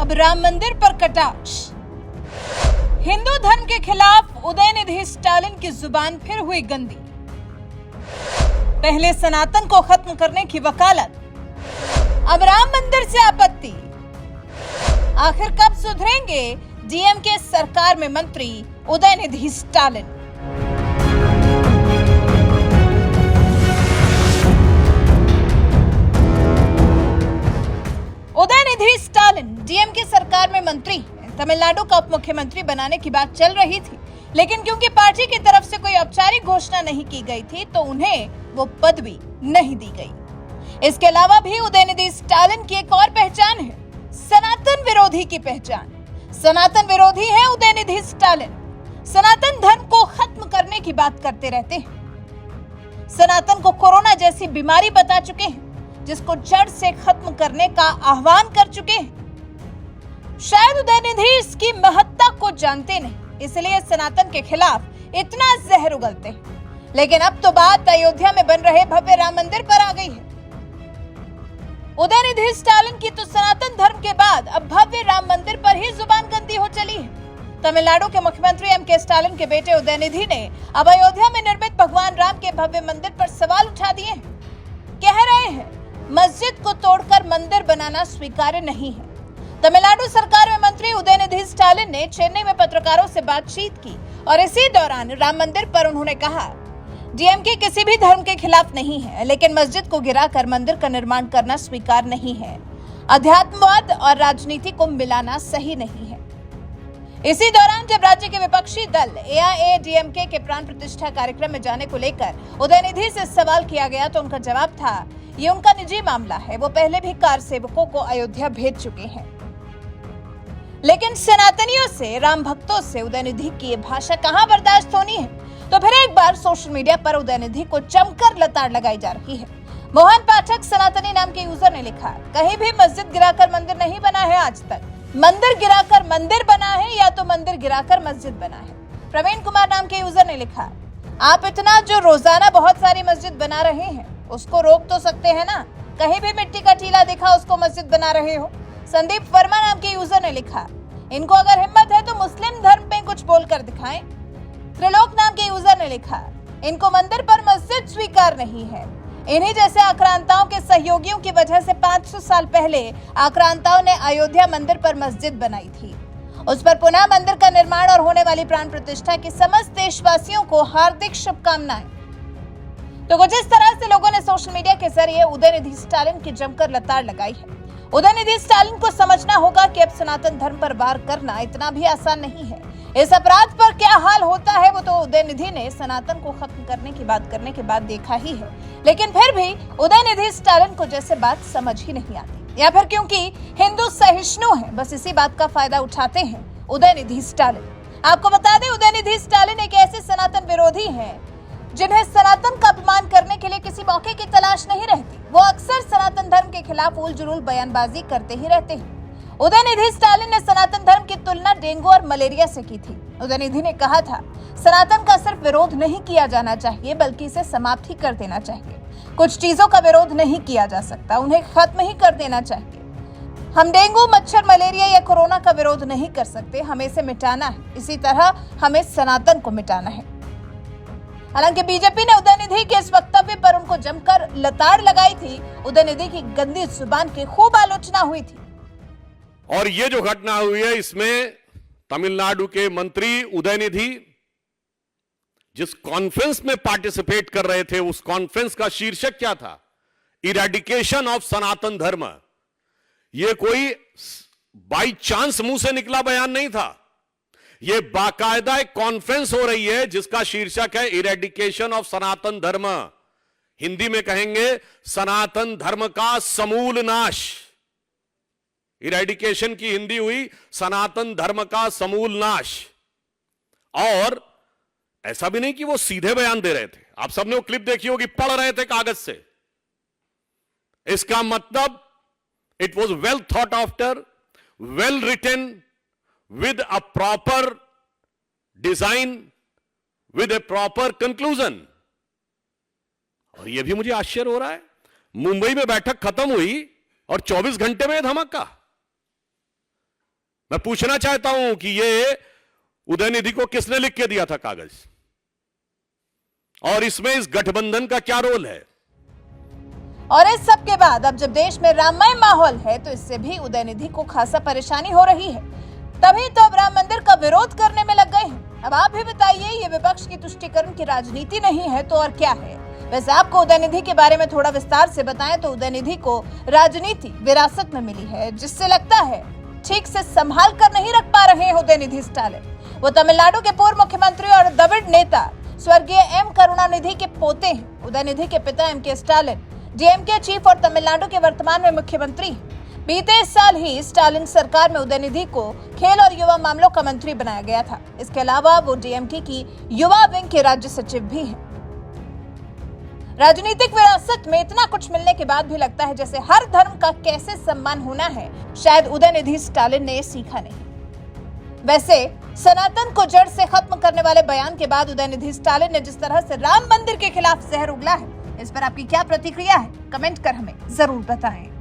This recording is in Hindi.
अब राम मंदिर पर कटाक्ष। हिंदू धर्म के खिलाफ उदयनिधि स्टालिन की जुबान फिर हुई गंदी। पहले सनातन को खत्म करने की वकालत, अब राम मंदिर से आपत्ति। आखिर कब सुधरेंगे डीएमके सरकार में मंत्री उदयनिधि स्टालिन? उदयनिधि स्टालिन डीएमके सरकार में मंत्री हैं। तमिलनाडु का उप मुख्यमंत्री बनाने की बात चल रही थी, लेकिन क्योंकि पार्टी की तरफ से कोई औपचारिक घोषणा नहीं की गई थी तो उन्हें वो पदवी नहीं दी गई। इसके अलावा भी उदयनिधि स्टालिन की एक और पहचान है, सनातन विरोधी की पहचान। सनातन विरोधी है उदयनिधि स्टालिन। सनातन धर्म को खत्म करने की बात करते रहते हैं। सनातन को कोरोना जैसी बीमारी बता चुके हैं, जिसको जड़ से खत्म करने का आह्वान कर चुके हैं। शायद उदयनिधि इसकी महत्ता को जानते नहीं, इसलिए सनातन के खिलाफ इतना जहर उगलते हैं। लेकिन अब तो बात अयोध्या में बन रहे भव्य राम मंदिर पर आ गई है। उदयनिधि स्टालिन की तो सनातन धर्म के बाद अब भव्य राम मंदिर पर ही जुबान गंदी हो चली है। तमिलनाडु के मुख्यमंत्री एमके स्टालिन के बेटे उदयनिधि ने अब अयोध्या में निर्मित भगवान राम के भव्य मंदिर पर सवाल उठा दिए हैं। कह रहे हैं मस्जिद को तोड़कर मंदिर बनाना स्वीकार्य नहीं है। तमिलनाडु सरकार में मंत्री उदयनिधि स्टालिन ने चेन्नई में पत्रकारों से बातचीत की और इसी दौरान राम मंदिर पर उन्होंने कहा, डीएमके किसी भी धर्म के खिलाफ नहीं है, लेकिन मस्जिद को गिराकर मंदिर का निर्माण करना स्वीकार नहीं है। अध्यात्मवाद और राजनीति को मिलाना सही नहीं है। इसी दौरान जब राज्य के विपक्षी दल एआईएडीएमके के प्राण प्रतिष्ठा कार्यक्रम में जाने को लेकर उदयनिधि से सवाल किया गया तो उनका जवाब था, ये उनका निजी मामला है, वो पहले भी कार सेवकों को अयोध्या भेज चुके हैं। लेकिन सनातनियों से, राम भक्तों से उदयनिधि की ये भाषा कहां बर्दाश्त होनी है? तो फिर एक बार सोशल मीडिया पर उदयनिधि को जमकर लताड़ लगाई जा रही है। मोहन पाठक सनातनी नाम के यूजर ने लिखा, कहीं भी मस्जिद गिराकर मंदिर नहीं बना है आज तक। मंदिर गिराकर मंदिर बना है या तो मंदिर गिराकर मस्जिद बना है। प्रवीण कुमार नाम के यूजर ने लिखा, आप इतना जो रोजाना बहुत सारी मस्जिद बना रहे हैं उसको रोक तो सकते हैं ना, कहीं भी मिट्टी का टीला दिखा उसको मस्जिद बना रहे हो। संदीप वर्मा नाम के यूजर ने लिखा, इनको अगर हिम्मत है तो मुस्लिम धर्म पे कुछ बोलकर दिखाएं। त्रिलोक नाम के यूजर ने लिखा, इनको मंदिर पर मस्जिद स्वीकार नहीं है। इन्हीं जैसे आक्रांताओं के सहयोगियों की वजह से 500 साल पहले आक्रांताओं ने अयोध्या मंदिर पर मस्जिद बनाई थी। उस पर पुनः मंदिर का निर्माण और होने वाली प्राण प्रतिष्ठा की समस्त देशवासियों को हार्दिक शुभकामनाएं। तो कुछ इस तरह से लोगों ने सोशल मीडिया के जरिए उदयनिधि स्टालिन की जमकर लताड़ लगाई है। उदयनिधि स्टालिन को समझना होगा कि अब सनातन धर्म पर वार करना इतना भी आसान नहीं है। इस अपराध पर क्या हाल होता है वो तो उदयनिधि ने सनातन को खत्म करने की बात करने के बाद देखा ही है। लेकिन फिर भी उदयनिधि स्टालिन को जैसे बात समझ ही नहीं आती, या फिर क्योंकि हिंदू सहिष्णु है, बस इसी बात का फायदा उठाते हैं उदयनिधि स्टालिन। आपको बता दें, उदयनिधि स्टालिन एक ऐसे सनातन विरोधी हैं जिन्हें सनातन का अपमान करने के लिए किसी मौके की तलाश नहीं रहती। वो अक्सर सनातन धर्म के खिलाफ उल जुलूल बयानबाजी करते ही रहते हैं। उदयनिधि स्टालिन ने सनातन धर्म की तुलना डेंगू और मलेरिया से की थी। उदयनिधि ने कहा था, सनातन का सिर्फ विरोध नहीं किया जाना चाहिए बल्कि इसे समाप्त ही कर देना चाहिए। कुछ चीजों का विरोध नहीं किया जा सकता, उन्हें खत्म ही कर देना चाहिए। हम डेंगू, मच्छर, मलेरिया या कोरोना का विरोध नहीं कर सकते, हमें इसे मिटाना है। इसी तरह हमें सनातन को मिटाना है। हालांकि बीजेपी ने उदयनिधि के इस वक्तव्य पर उनको जमकर लताड़ लगाई थी। उदयनिधि की गंदी जुबान की खूब आलोचना हुई थी। और ये जो घटना हुई है इसमें तमिलनाडु के मंत्री उदयनिधि जिस कॉन्फ्रेंस में पार्टिसिपेट कर रहे थे, उस कॉन्फ्रेंस का शीर्षक क्या था? इरेडिकेशन ऑफ सनातन धर्म। यह कोई बाई चांस मुंह से निकला बयान नहीं था, यह बाकायदा एक कॉन्फ्रेंस हो रही है जिसका शीर्षक है इरेडिकेशन ऑफ सनातन धर्म। हिंदी में कहेंगे सनातन धर्म का समूल नाश। इरेडिकेशन की हिंदी हुई सनातन धर्म का समूल नाश। और ऐसा भी नहीं कि वो सीधे बयान दे रहे थे, आप सबने वो क्लिप देखी होगी, पढ़ रहे थे कागज से। इसका मतलब it was well thought after, well written, with a proper design, with a proper conclusion। और यह भी मुझे आश्चर्य हो रहा है, मुंबई में बैठक खत्म हुई और 24 घंटे में धमाका। मैं पूछना चाहता हूं कि ये उदयनिधि को किसने लिख के दिया था कागज, और इसमें इस गठबंधन का क्या रोल है? और इस सब के बाद अब जब देश में राममय माहौल है तो इससे भी उदयनिधि को खासा परेशानी हो रही है। तभी तो अब राम मंदिर का विरोध करने में लग गए हैं। अब आप भी बताइए, ये विपक्ष की तुष्टीकरण की राजनीति नहीं है तो और क्या है? वैसे आपको उदयनिधि के बारे में थोड़ा विस्तार से बताएं तो उदयनिधि को राजनीति विरासत में मिली है, जिससे लगता है ठीक से संभाल कर नहीं रख पा रहे हैं उदयनिधि स्टालिन। वो तमिलनाडु के पूर्व मुख्यमंत्री और द्रविड़ नेता स्वर्गीय एम करुणानिधि के पोते हैं। उदयनिधि के पिता एम.के. स्टालिन डीएमके चीफ और तमिलनाडु के वर्तमान में मुख्यमंत्री। बीते साल ही स्टालिन सरकार में उदयनिधि को खेल और युवा मामलों का मंत्री बनाया गया था। इसके अलावा वो डीएमके की युवा विंग के राज्य सचिव भी हैं। राजनीतिक विरासत में इतना कुछ मिलने के बाद भी लगता है जैसे हर धर्म का कैसे सम्मान होना है, शायद उदयनिधि स्टालिन ने सीखा नहीं। वैसे सनातन को जड़ से खत्म करने वाले बयान के बाद उदयनिधि स्टालिन ने जिस तरह से राम मंदिर के खिलाफ जहर उगला है, इस पर आपकी क्या प्रतिक्रिया है? कमेंट कर हमें जरूर बताएं।